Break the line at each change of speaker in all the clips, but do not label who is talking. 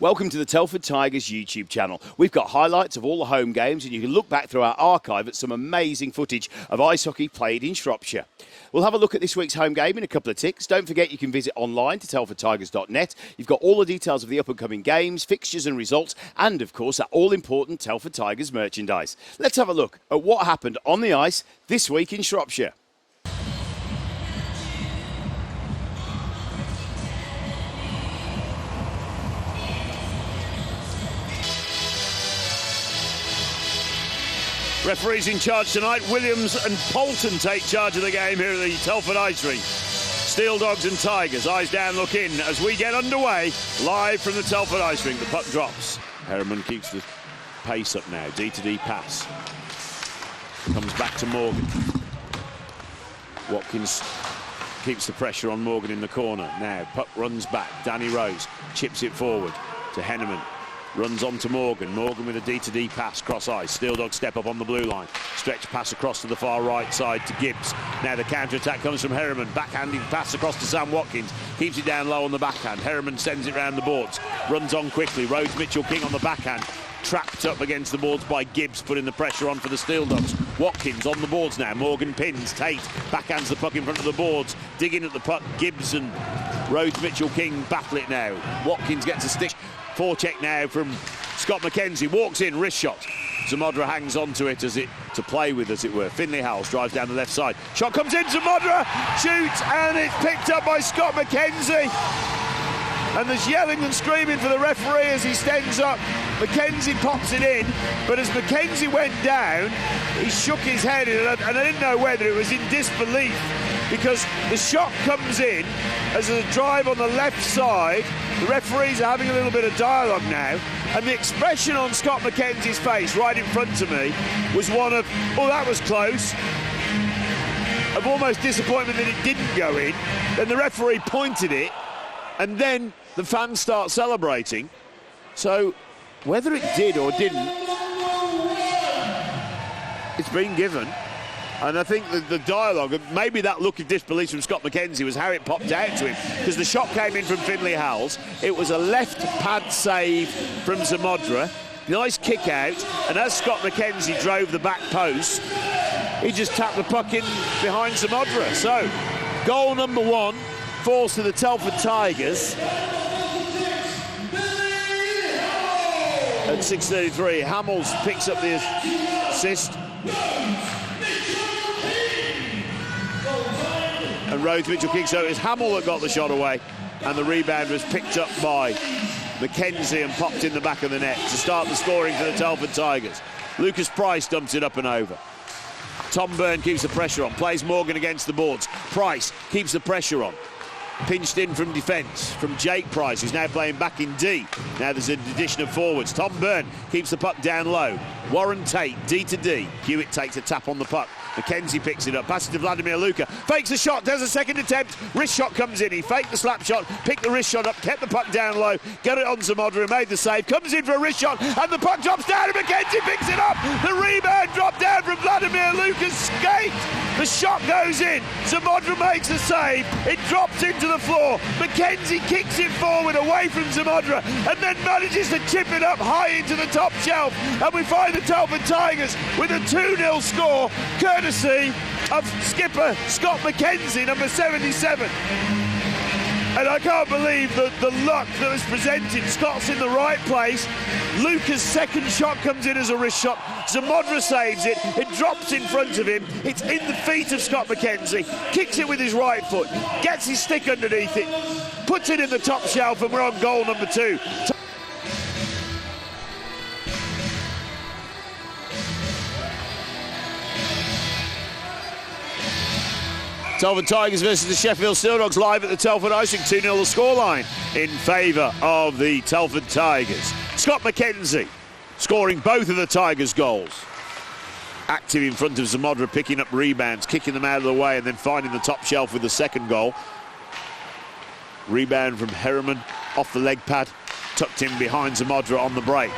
Welcome to the Telford Tigers YouTube channel. We've got highlights of all the home games and you can look back through our archive at some amazing footage of ice hockey played in Shropshire. We'll have a look at this week's home game in a couple of ticks. Don't forget you can visit online to telfordtigers.net. You've got all the details of the up-and-coming games, fixtures and results, and of course that all-important Telford Tigers merchandise. Let's have a look at what happened on the ice this week in Shropshire.
Referees in charge tonight. Williams and Polton take charge of the game here at the Telford Ice Rink. Steeldogs and Tigers, eyes down, look in as we get underway live from the Telford Ice Rink. The puck drops. Harriman keeps the pace up now. D-to-D pass. Comes back to Morgan. Watkins keeps the pressure on Morgan in the corner. Now puck runs back. Danny Rose chips it forward to Henneman. Runs on to Morgan. Morgan with a D-to-D pass, cross ice. Steeldogs step up on the blue line. Stretch pass across to the far right side to Gibbs. Now the counter-attack comes from Harriman. Backhanding pass across to Sam Watkins. Keeps it down low on the backhand. Harriman sends it round the boards. Runs on quickly. Rhodes Mitchell-King on the backhand. Trapped up against the boards by Gibbs, putting the pressure on for the Steeldogs. Watkins on the boards now. Morgan pins. Tate backhands the puck in front of the boards. Digging at the puck. Gibbs and Rhodes Mitchell-King battle it now. Watkins gets a stick. Forecheck now from Scott McKenzie. Walks in, wrist shot. Zamodra hangs on to it to play with, as it were. Finley Howells drives down the left side. Shot comes in, Zamodra shoots, and it's picked up by Scott McKenzie. And there's yelling and screaming for the referee as he stands up. McKenzie pops it in, but as McKenzie went down, he shook his head, and I didn't know whether it was in disbelief, because the shot comes in as a drive on the left side. The referees are having a little bit of dialogue now, and the expression on Scott McKenzie's face right in front of me was one of, oh, that was close, of almost disappointment that it didn't go in. Then the referee pointed it, and then the fans start celebrating. So whether it did or didn't, it's been given. And I think the dialogue, maybe that look of disbelief from Scott McKenzie was how it popped out to him, because the shot came in from Finley Howells. It was a left pad save from Zamodra. Nice kick out, and as Scott McKenzie drove the back post, he just tapped the puck in behind Zamodra. So, goal number one falls to the Telford Tigers. At 6:33, Hamels picks up the assist. And Rhodes Mitchell-King, so it's Hamill that got the shot away, and the rebound was picked up by McKenzie and popped in the back of the net to start the scoring for the Telford Tigers. Lucas Price dumps it up and over. Tom Byrne keeps the pressure on, plays Morgan against the boards. Price keeps the pressure on. Pinched in from defence from Jake Price, who's now playing back in D. Now there's an addition of forwards. Tom Byrne keeps the puck down low. Warren Tate, D to D. Hewitt takes a tap on the puck. McKenzie picks it up, passes to Vladimir Luka, fakes the shot, does a second attempt, wrist shot comes in, he faked the slap shot, picked the wrist shot up, kept the puck down low, got it on Zamodra, made the save, comes in for a wrist shot, and the puck drops down, and McKenzie picks it up. The rebound dropped down from Vladimir Luka's skate. The shot goes in, Zamodra makes the save, it drops into the floor, McKenzie kicks it forward away from Zamodra, and then manages to chip it up high into the top shelf, and we find the Telford Tigers with a 2-0 score, courtesy of skipper Scott McKenzie, number 77. And I can't believe the luck that was presented. Scott's in the right place. Luca's second shot comes in as a wrist shot. Zamodra saves it. It drops in front of him. It's in the feet of Scott McKenzie. Kicks it with his right foot. Gets his stick underneath it. Puts it in the top shelf, and we're on goal number 2. Telford Tigers versus the Sheffield Steeldogs live at the Telford Ice Rink. 2-0 the scoreline in favour of the Telford Tigers. Scott McKenzie scoring both of the Tigers' goals. Active in front of Zamodra, picking up rebounds, kicking them out of the way, and then finding the top shelf with the second goal. Rebound from Harriman off the leg pad, tucked in behind Zamodra on the break.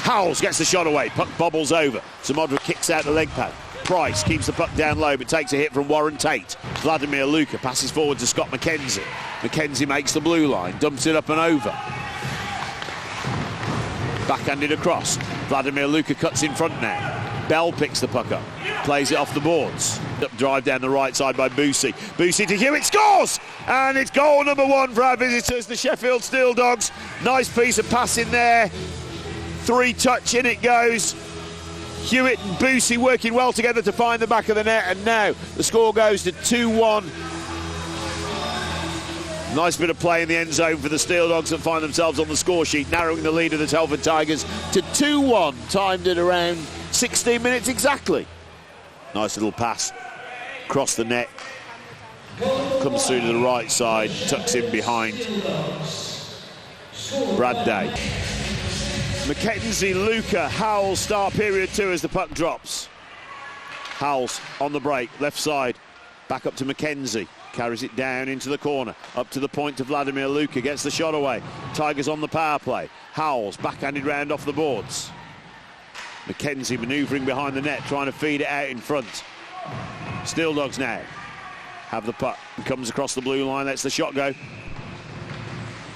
Howells gets the shot away, puck bobbles over. Zamodra kicks out the leg pad. Price keeps the puck down low but takes a hit from Warren Tate. Vladimir Luka passes forward to Scott McKenzie. McKenzie makes the blue line, dumps it up and over. Backhanded across. Vladimir Luka cuts in front now. Bell picks the puck up. Plays it off the boards. Drive down the right side by Boosie. Boosie to Hewitt, scores! And it's goal number 1 for our visitors, the Sheffield Steeldogs. Nice piece of passing there. 3-touch, in it goes. Hewitt and Boosie working well together to find the back of the net, and now the score goes to 2-1. Nice bit of play in the end zone for the Steeldogs that find themselves on the score sheet, narrowing the lead of the Telford Tigers to 2-1, timed at around 16 minutes exactly. Nice little pass across the net, comes through to the right side, tucks in behind Brad Day. Mackenzie, Luka, Howells start period 2 as the puck drops. Howells on the break, left side, back up to Mackenzie. Carries it down into the corner, up to the point to Vladimir Luka, gets the shot away. Tigers on the power play. Howells backhanded round off the boards. Mackenzie manoeuvring behind the net, trying to feed it out in front. Steeldogs now have the puck. Comes across the blue line, lets the shot go.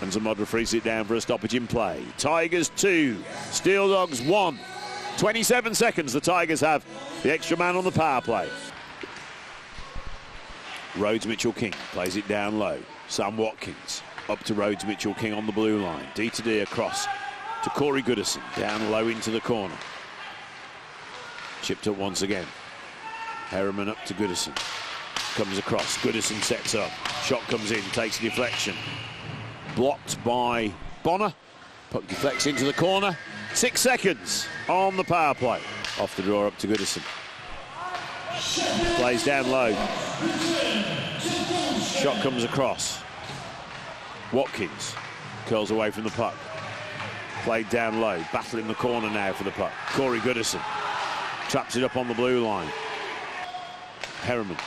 And Zamodra frees it down for a stoppage in play. Tigers 2, Steeldogs 1. 27 seconds the Tigers have the extra man on the power play. Rhodes Mitchell-King plays it down low. Sam Watkins up to Rhodes Mitchell-King on the blue line. D across to Corey Goodison, down low into the corner. Chipped up once again. Harriman up to Goodison. Comes across, Goodison sets up. Shot comes in, takes a deflection. Blocked by Bonner. Puck deflects into the corner. 6 seconds on the power play. Off the draw up to Goodison. Plays down low. Shot comes across. Watkins curls away from the puck. Played down low. Battling the corner now for the puck. Corey Goodison traps it up on the blue line. Harriman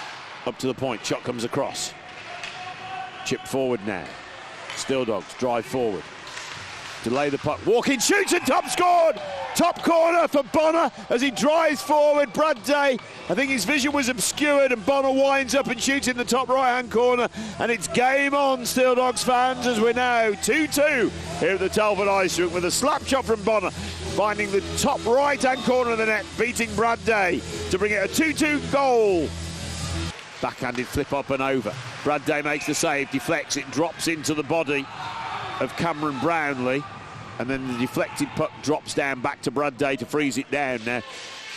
up to the point. Shot comes across. Chip forward now. Steeldogs drive forward. Delay the puck. Walking, shoots and top scored. Top corner for Bonner as he drives forward. Brad Day, I think his vision was obscured, and Bonner winds up and shoots in the top right-hand corner. And it's game on, Steeldogs fans, as we're now 2-2 here at the Telford Ice Rink with a slap shot from Bonner, finding the top right-hand corner of the net, beating Brad Day to bring it a 2-2 goal. Backhanded flip up and over. Brad Day makes the save, deflects it, drops into the body of Cameron Brownlee, and then the deflected puck drops down back to Brad Day to freeze it down. Now,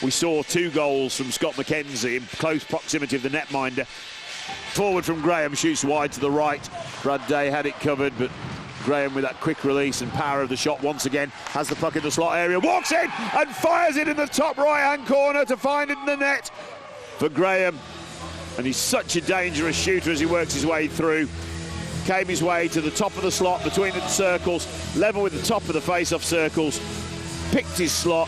we saw 2 goals from Scott McKenzie in close proximity of the netminder. Forward from Graham, shoots wide to the right. Brad Day had it covered, but Graham, with that quick release and power of the shot once again, has the puck in the slot area, walks in and fires it in the top right-hand corner to find it in the net for Graham. And he's such a dangerous shooter as he works his way through. Came his way to the top of the slot between the circles, level with the top of the face-off circles, picked his slot,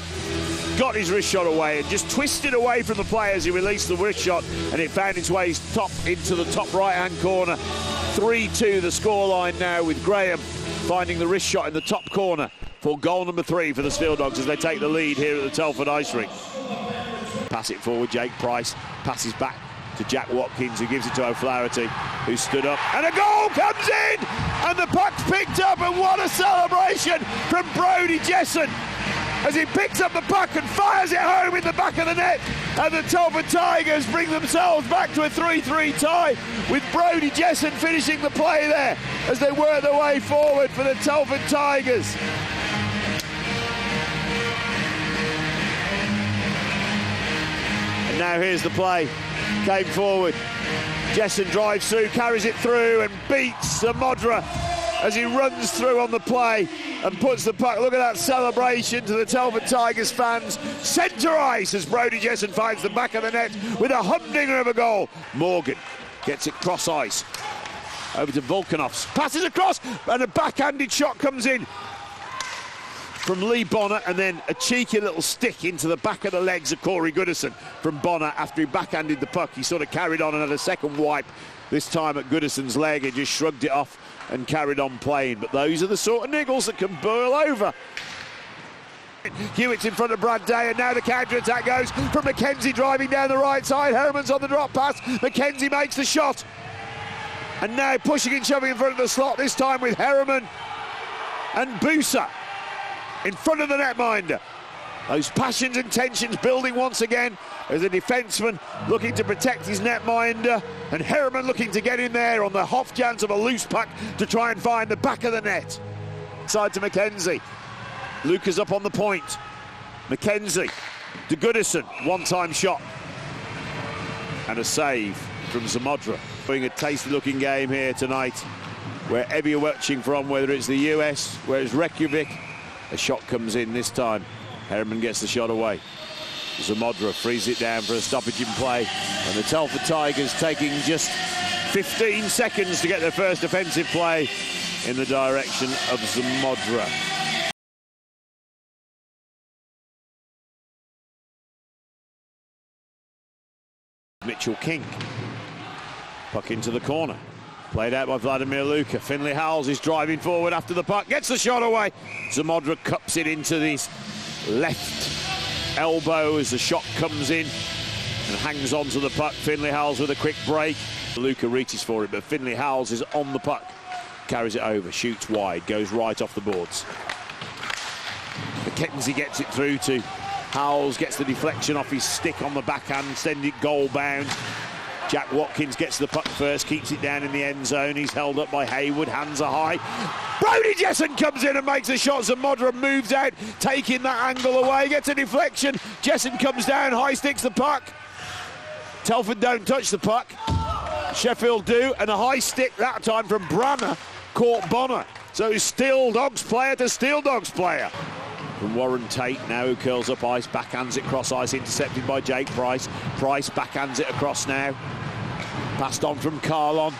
got his wrist shot away and just twisted away from the play as he released the wrist shot, and it found its way into the top right-hand corner. 3-2 the scoreline now, with Graham finding the wrist shot in the top corner for goal number 3 for the Steeldogs as they take the lead here at the Telford Ice Rink. Pass it forward, Jake Price passes back to Jack Watkins, who gives it to O'Flaherty, who stood up, and a goal comes in, and the puck's picked up, and what a celebration from Brodie Jesson as he picks up the puck and fires it home in the back of the net, and the Telford Tigers bring themselves back to a 3-3 tie, with Brodie Jesson finishing the play there as they work their way forward for the Telford Tigers. And now here's the play. Came forward. Jesson drives through, carries it through and beats Zamodra as he runs through on the play and puts the puck. Look at that celebration to the Telford Tigers fans. Centre ice as Brodie Jesson finds the back of the net with a humdinger of a goal. Morgan gets it cross ice. Over to Volkanovs. Passes across and a backhanded shot comes in from Lee Bonner, and then a cheeky little stick into the back of the legs of Corey Goodison from Bonner after he backhanded the puck. He sort of carried on and had a second wipe, this time at Goodison's leg, and just shrugged it off and carried on playing. But those are the sort of niggles that can boil over. Hewitt's in front of Brad Day, and now the counter-attack goes from Mackenzie driving down the right side. Herman's on the drop pass. Mackenzie makes the shot. And now pushing and shoving in front of the slot, this time with Harriman and Booser. in front of the netminder. Those passions and tensions building once again as a defenceman looking to protect his netminder, and Herriman looking to get in there on the off chance of a loose puck to try and find the back of the net. Side to McKenzie. Lucas up on the point. McKenzie to Goodison. One-time shot. And a save from Zamodra. Doing a tasty-looking game here tonight. Wherever you're watching from, whether it's the US, whether it's Reykjavik, a shot comes in this time. Herriman gets the shot away. Zamodra frees it down for a stoppage in play. And the Telford Tigers taking just 15 seconds to get their first offensive play in the direction of Zamodra. Mitchell King. Puck into the corner. Played out by Vladimir Luka. Finlay Howells is driving forward after the puck. Gets the shot away. Zamodra cups it into this left elbow as the shot comes in and hangs on to the puck. Finlay Howells with a quick break. Luka reaches for it, but Finlay Howells is on the puck. Carries it over, shoots wide, goes right off the boards. McKenzie gets it through to Howells, gets the deflection off his stick on the backhand, send it goal bound. Jack Watkins gets the puck first, keeps it down in the end zone. He's held up by Haywood, hands are high. Brody Jessen comes in and makes a shot. Zamodra moves out, taking that angle away, gets a deflection. Jessen comes down, high sticks the puck. Telford don't touch the puck. Sheffield do, and a high stick that time from Branner caught Bonner. So Steeldogs player to Steeldogs player. From Warren Tate now, who curls up ice, backhands it cross ice, intercepted by Jake Price. Price backhands it across now. Passed on from Carlon.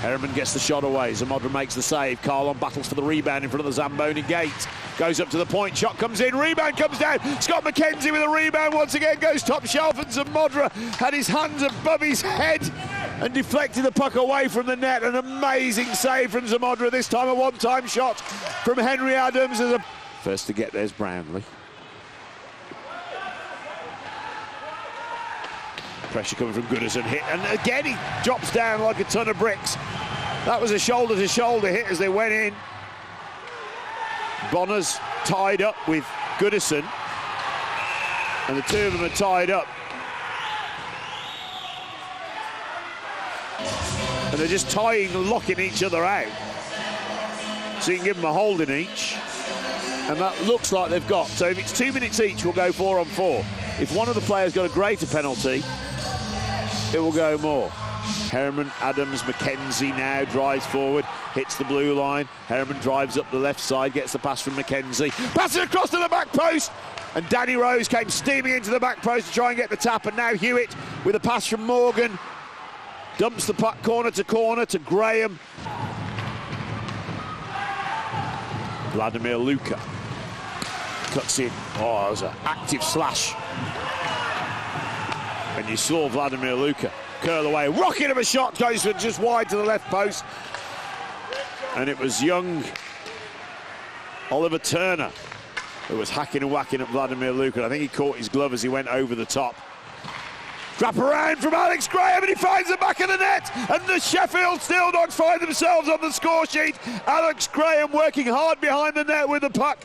Herriman gets the shot away. Zamodra makes the save. Carlon battles for the rebound in front of the Zamboni gate. Goes up to the point. Shot comes in. Rebound comes down. Scott McKenzie with a rebound once again. Goes top shelf, and Zamodra had his hands above his head and deflected the puck away from the net. An amazing save from Zamodra. This time a one-time shot from Henry Adams. First to get there's Brownlee. Pressure coming from Goodison, hit, and again he drops down like a ton of bricks. That was a shoulder-to-shoulder hit as they went in. Bonner's tied up with Goodison, and the two of them are tied up. And they're just tying and locking each other out. So you can give them a hold in each. And that looks like they've got. So if it's 2 minutes each, we'll go 4 on 4. If one of the players got a greater penalty, it will go more. Herriman, Adams, McKenzie now drives forward, hits the blue line. Herriman drives up the left side, gets the pass from McKenzie. Passes across to the back post. And Danny Rose came steaming into the back post to try and get the tap. And now Hewitt with a pass from Morgan. Dumps the puck corner to Graham. Vladimir Luka cuts in. Oh, it was an active slash. And you saw Vladimir Luka curl away. Rocket of a shot goes just wide to the left post. And it was young Oliver Turner who was hacking and whacking at Vladimir Luka. I think he caught his glove as he went over the top. Wrap around from Alex Graham, and he finds the back of the net, and the Sheffield Steeldogs find themselves on the score sheet. Alex Graham working hard behind the net with the puck.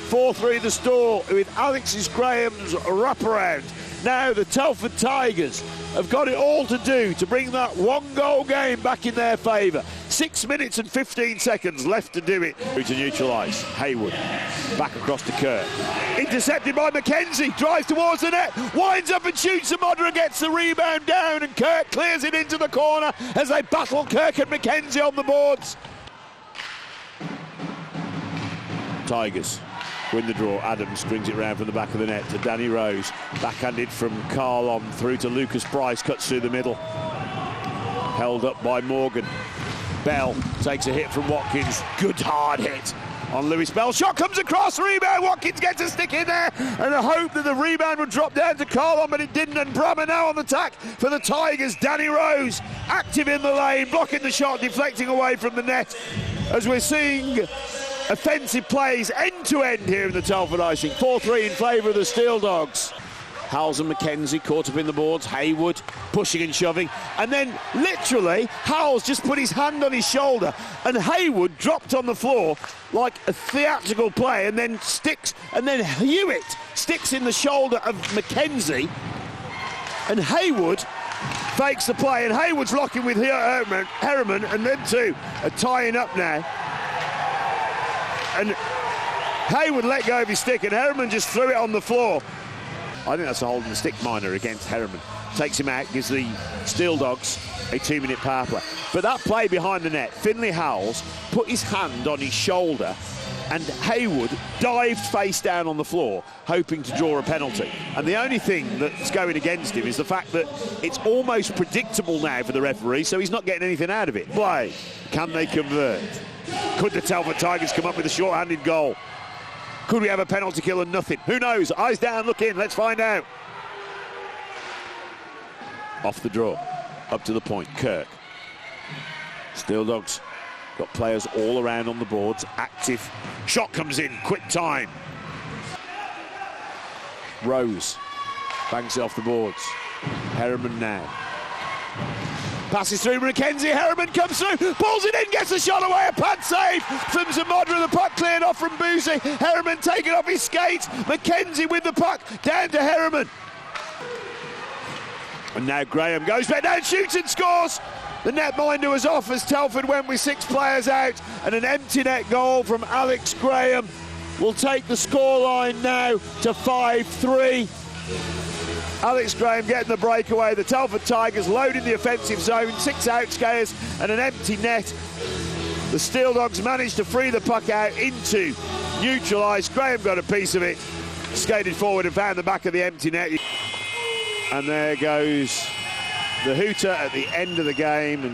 4-3 the score with Alexis Graham's wraparound. Now the Telford Tigers have got it all to do to bring that one-goal game back in their favour. 6 minutes and 15 seconds left to do it. To neutralise. Haywood back across to Kirk. Intercepted by McKenzie, drives towards the net, winds up and shoots. Zamodra gets the rebound down, and Kirk clears it into the corner as they battle Kirk and McKenzie on the boards. Tigers win the draw. Adams brings it round from the back of the net to Danny Rose. Backhanded from Carlon through to Lucas Price, cuts through the middle. Held up by Morgan. Bell takes a hit from Watkins. Good hard hit on Lewis Bell. Shot comes across, rebound. Watkins gets a stick in there, and I hope that the rebound would drop down to Carlon, but it didn't. And Brummer now on the attack for the Tigers. Danny Rose active in the lane, blocking the shot, deflecting away from the net. As we're seeing offensive plays end to end here in the Telford icing. 4-3 in favour of the Steeldogs. Howells and McKenzie caught up in the boards. Haywood pushing and shoving. And then, literally, Howells just put his hand on his shoulder and Haywood dropped on the floor like a theatrical play and then Hewitt sticks in the shoulder of McKenzie and Haywood fakes the play and Haywood's locking with Herriman and them two are tying up now. And Haywood let go of his stick and Herriman just threw it on the floor. I think that's a holding the stick minor against Herriman. Takes him out, gives the Steeldogs a 2-minute power play. But that play behind the net, Finlay Howells put his hand on his shoulder and Haywood dived face down on the floor, hoping to draw a penalty. And the only thing that's going against him is the fact that it's almost predictable now for the referee, so he's not getting anything out of it. Play. Can they convert? Could the Telford Tigers come up with a short-handed goal? Could we have a penalty kill and nothing? Who knows? Eyes down, look in, let's find out. Off the draw, up to the point, Kirk. Steeldogs got players all around on the boards, active. Shot comes in, quick time. Rose bangs it off the boards. Herriman now. Passes through McKenzie, Herriman comes through, pulls it in, gets a shot away, a pad save from Zamodra, the puck cleared off from Boozy. Herriman taking off his skates, McKenzie with the puck, down to Herriman. And now Graham goes back down, shoots and scores. The netminder was off as Telford went with 6 players out, and an empty net goal from Alex Graham will take the scoreline now to 5-3. Alex Graham getting the breakaway. The Telford Tigers loading the offensive zone, 6 outskayers and an empty net. The Steeldogs managed to free the puck out into neutralise. Graham got a piece of it, skated forward and found the back of the empty net. And there goes the hooter at the end of the game. And